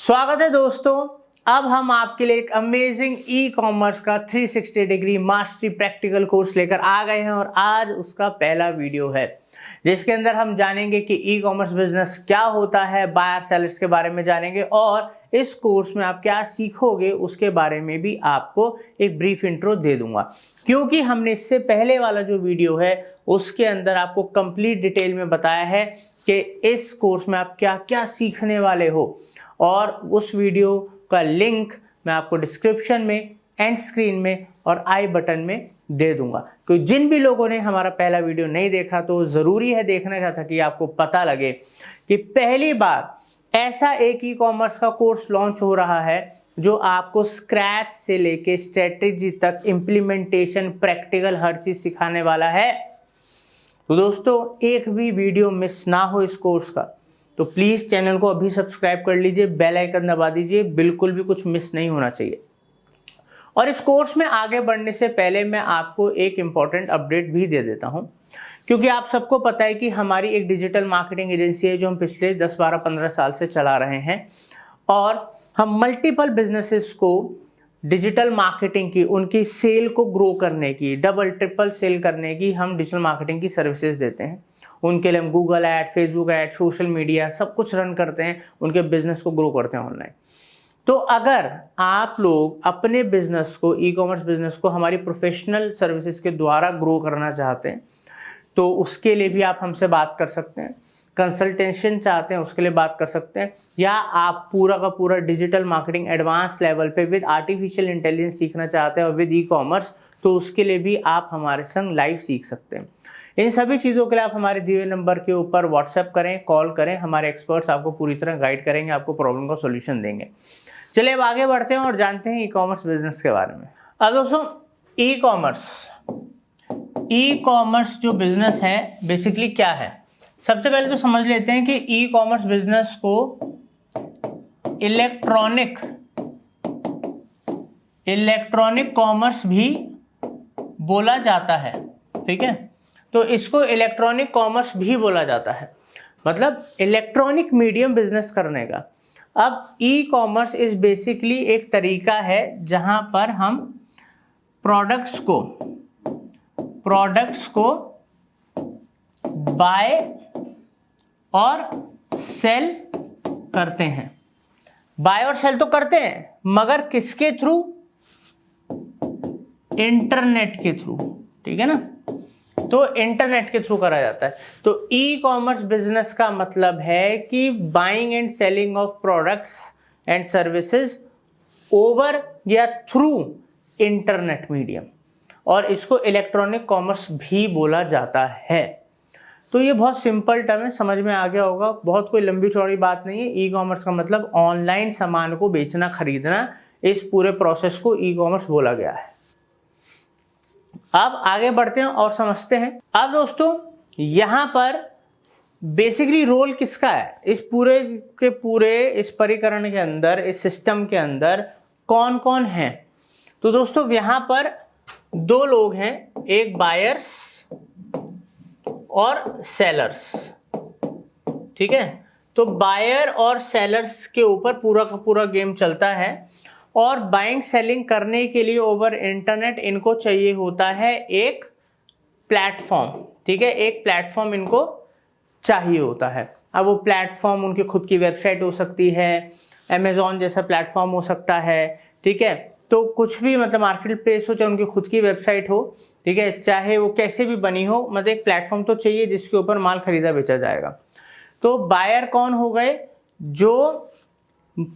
स्वागत है दोस्तों। अब हम आपके लिए एक अमेजिंग ई कॉमर्स का 360 डिग्री मास्टरी प्रैक्टिकल कोर्स लेकर आ गए हैं और आज उसका पहला वीडियो है जिसके अंदर हम जानेंगे कि ई कॉमर्स बिजनेस क्या होता है, बायर सेलर्स के बारे में जानेंगे और इस कोर्स में आप क्या सीखोगे उसके बारे में भी आपको एक ब्रीफ इंट्रो दे दूंगा, क्योंकि हमने इससे पहले वाला जो वीडियो है उसके अंदर आपको कंप्लीट डिटेल में बताया है कि इस कोर्स में आप क्या क्या सीखने वाले हो। और उस वीडियो का लिंक मैं आपको डिस्क्रिप्शन में, एंड स्क्रीन में और आई बटन में दे दूंगा। क्योंकि जिन भी लोगों ने हमारा पहला वीडियो नहीं देखा तो ज़रूरी है देखने का, था कि आपको पता लगे कि पहली बार ऐसा एक ई कॉमर्स का कोर्स लॉन्च हो रहा है जो आपको स्क्रैच से लेके स्ट्रेटेजी तक, इम्प्लीमेंटेशन, प्रैक्टिकल हर चीज़ सिखाने वाला है। तो दोस्तों एक भी वीडियो मिस ना हो इस कोर्स का, तो प्लीज़ चैनल को अभी सब्सक्राइब कर लीजिए, बेल आइकन दबा दीजिए, बिल्कुल भी कुछ मिस नहीं होना चाहिए। और इस कोर्स में आगे बढ़ने से पहले मैं आपको एक इम्पॉर्टेंट अपडेट भी दे देता हूं, क्योंकि आप सबको पता है कि हमारी एक डिजिटल मार्केटिंग एजेंसी है जो हम पिछले 10, 12, 15 साल से चला रहे हैं और हम मल्टीपल बिजनेसेस को डिजिटल मार्केटिंग की, उनकी सेल को ग्रो करने की, डबल ट्रिपल सेल करने की हम डिजिटल मार्केटिंग की सर्विसेज देते हैं। उनके लिए हम Google add, Facebook ad, social media सब कुछ रन करते हैं, उनके बिजनेस को ग्रो करते हैं ऑनलाइन। तो अगर आप लोग अपने बिजनेस को, ई कॉमर्स बिजनेस को हमारी प्रोफेशनल सर्विसेज के द्वारा ग्रो करना चाहते हैं तो उसके लिए भी आप हमसे बात कर सकते हैं। कंसल्टेशन चाहते हैं उसके लिए बात कर सकते हैं, या आप पूरा का पूरा डिजिटल मार्केटिंग एडवांस लेवल पे विद आर्टिफिशियल इंटेलिजेंस सीखना चाहते हैं और विद ई कॉमर्स, तो उसके लिए भी आप हमारे संग लाइव सीख सकते हैं। इन सभी चीज़ों के लिए आप हमारे दिए नंबर के ऊपर व्हाट्सएप करें, कॉल करें, हमारे एक्सपर्ट्स आपको पूरी तरह गाइड करेंगे, आपको प्रॉब्लम का सॉल्यूशन देंगे। चलिए अब आगे बढ़ते हैं और जानते हैं ई कॉमर्स बिजनेस के बारे में। अब दोस्तों ई कॉमर्स जो बिजनेस है बेसिकली क्या है, सबसे पहले तो समझ लेते हैं कि ई कॉमर्स बिजनेस को इलेक्ट्रॉनिक कॉमर्स भी बोला जाता है। ठीक है, तो इसको इलेक्ट्रॉनिक कॉमर्स भी बोला जाता है, मतलब इलेक्ट्रॉनिक मीडियम बिजनेस करने का। अब ई कॉमर्स इज बेसिकली एक तरीका है जहां पर हम प्रोडक्ट्स को बाय और सेल करते हैं। बाय और सेल तो करते हैं, मगर किसके थ्रू? इंटरनेट के थ्रू। ठीक है ना, तो इंटरनेट के थ्रू करा जाता है। तो ई कॉमर्स बिजनेस का मतलब है कि buying and selling of products and services over या थ्रू इंटरनेट मीडियम, और इसको इलेक्ट्रॉनिक कॉमर्स भी बोला जाता है। तो ये बहुत सिंपल टर्म है, समझ में आ गया होगा, बहुत कोई लंबी चौड़ी बात नहीं है। ई कॉमर्स का मतलब ऑनलाइन सामान को बेचना, खरीदना, इस पूरे प्रोसेस को ई कॉमर्स बोला गया है। अब आगे बढ़ते हैं और समझते हैं। अब दोस्तों यहां पर बेसिकली रोल किसका है इस पूरे के पूरे इस परिकरण के अंदर, इस सिस्टम के अंदर कौन कौन है? तो दोस्तों यहां पर दो लोग हैं, एक बायर्स और सेलर्स। ठीक है, तो बायर और सेलर्स के ऊपर पूरा का पूरा गेम चलता है और बाइंग सेलिंग करने के लिए ओवर इंटरनेट इनको चाहिए होता है एक प्लेटफॉर्म। ठीक है, एक प्लेटफॉर्म इनको चाहिए होता है। अब वो प्लेटफॉर्म उनकी खुद की वेबसाइट हो सकती है, अमेजॉन जैसा प्लेटफॉर्म हो सकता है। ठीक है, तो कुछ भी, मतलब मार्केट प्लेस हो, चाहे उनकी खुद की वेबसाइट हो, ठीक है, चाहे वो कैसे भी बनी हो, मतलब एक प्लेटफॉर्म तो चाहिए जिसके ऊपर माल खरीदा बेचा जाएगा। तो बायर कौन हो गए? जो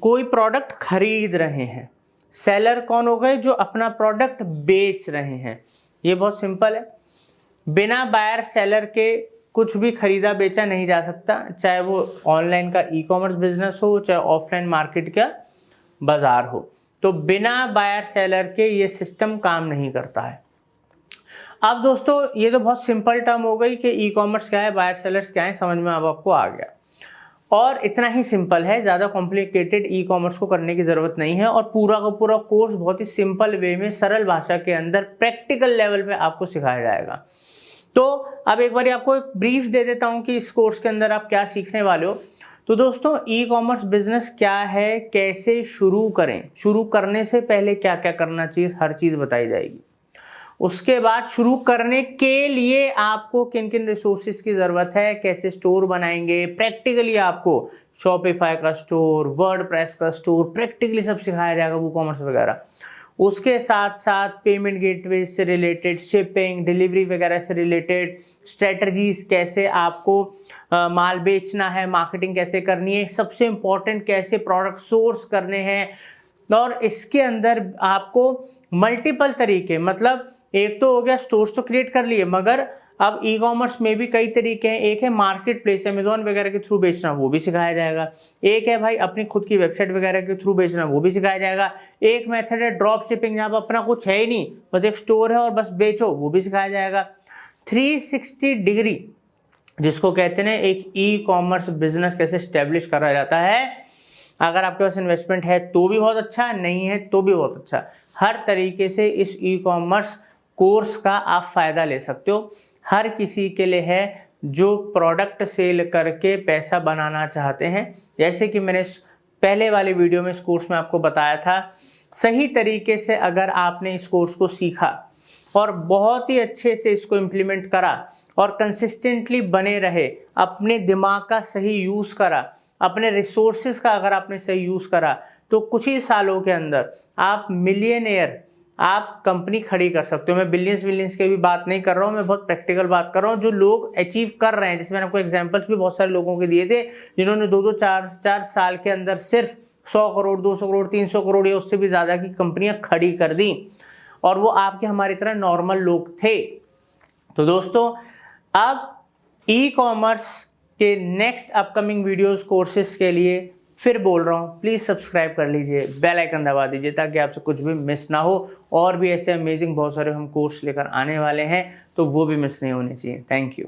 कोई प्रोडक्ट खरीद रहे हैं। सेलर कौन हो गए? जो अपना प्रोडक्ट बेच रहे हैं। ये बहुत सिंपल है, बिना बायर सेलर के कुछ भी खरीदा बेचा नहीं जा सकता, चाहे वो ऑनलाइन का ई कॉमर्स बिजनेस हो, चाहे ऑफलाइन मार्केट का बाजार हो। तो बिना बायर सेलर के ये सिस्टम काम नहीं करता है। अब दोस्तों ये तो बहुत सिंपल टर्म हो गई कि ई कॉमर्स क्या है, बायर सेलर्स क्या है, समझ में अब आपको आ गया। और इतना ही सिंपल है, ज़्यादा कॉम्प्लिकेटेड ई कॉमर्स को करने की ज़रूरत नहीं है और पूरा का पूरा कोर्स बहुत ही सिंपल वे में, सरल भाषा के अंदर, प्रैक्टिकल लेवल पे आपको सिखाया जाएगा। तो अब एक बार आपको एक ब्रीफ दे देता हूँ कि इस कोर्स के अंदर आप क्या सीखने वाले हो। तो दोस्तों ई कॉमर्स बिजनेस क्या है, कैसे शुरू करें, शुरू करने से पहले क्या क्या करना चाहिए, हर चीज बताई जाएगी। उसके बाद शुरू करने के लिए आपको किन किन रिसोर्सेज की जरूरत है, कैसे स्टोर बनाएंगे, प्रैक्टिकली आपको शॉपिफाई का स्टोर, वर्डप्रेस का स्टोर, प्रैक्टिकली सब सिखाया जाएगा, वो कॉमर्स वगैरह। उसके साथ साथ पेमेंट गेटवे से रिलेटेड, शिपिंग, डिलीवरी वगैरह से रिलेटेड स्ट्रेटजीज, कैसे आपको माल बेचना है, मार्केटिंग कैसे करनी है, सबसे इंपॉर्टेंट कैसे प्रोडक्ट सोर्स करने हैं। और इसके अंदर आपको मल्टीपल तरीके, मतलब एक तो हो गया स्टोर्स तो क्रिएट कर लिए, मगर अब ई कॉमर्स में भी कई तरीके हैं। एक है मार्केट प्लेस, अमेजोन वगैरह के थ्रू बेचना, वो भी सिखाया जाएगा। एक है भाई अपनी खुद की वेबसाइट वगैरह के थ्रू बेचना, वो भी सिखाया जाएगा। एक मेथड है ड्रॉप शिपिंग, जहाँ पर अपना कुछ है ही नहीं, बस एक स्टोर है और बस बेचो, वो भी सिखाया जाएगा। 360 डिग्री जिसको कहते हैं एक ई कॉमर्स बिजनेस कैसे स्टेब्लिश करा जाता है। अगर आपके पास इन्वेस्टमेंट है तो भी बहुत अच्छा, नहीं है तो भी बहुत अच्छा। हर तरीके से इस ई कॉमर्स कोर्स का आप फायदा ले सकते हो। हर किसी के लिए है जो प्रोडक्ट सेल करके पैसा बनाना चाहते हैं। जैसे कि मैंने पहले वाले वीडियो में इस कोर्स में आपको बताया था, सही तरीके से अगर आपने इस कोर्स को सीखा और बहुत ही अच्छे से इसको इम्प्लीमेंट करा और कंसिस्टेंटली बने रहे, अपने दिमाग का सही यूज करा, अपने रिसोर्सेज का अगर आपने सही यूज करा, तो कुछ ही सालों के अंदर आप मिलियनेयर, आप कंपनी खड़ी कर सकते हो। मैं बिलियंस की भी बात नहीं कर रहा हूँ, मैं बहुत प्रैक्टिकल बात कर रहा हूँ, जो लोग अचीव कर रहे हैं। जैसे मैंने आपको एग्जांपल्स भी बहुत सारे लोगों के दिए थे, जिन्होंने 2-2, 4-4 साल के अंदर सिर्फ 100 करोड़, 200 करोड़, 300 करोड़ या उससे भी ज्यादा की कंपनियां खड़ी कर दी, और वो आपके हमारी तरह नॉर्मल लोग थे। तो दोस्तों, अब ई कॉमर्स के नेक्स्ट अपकमिंग वीडियोस कोर्सेज के लिए फिर बोल रहा हूँ, प्लीज सब्सक्राइब कर लीजिए, बेल आइकन दबा दीजिए ताकि आपसे कुछ भी मिस ना हो। और भी ऐसे अमेजिंग बहुत सारे हम कोर्स लेकर आने वाले हैं, तो वो भी मिस नहीं होने चाहिए। Thank you.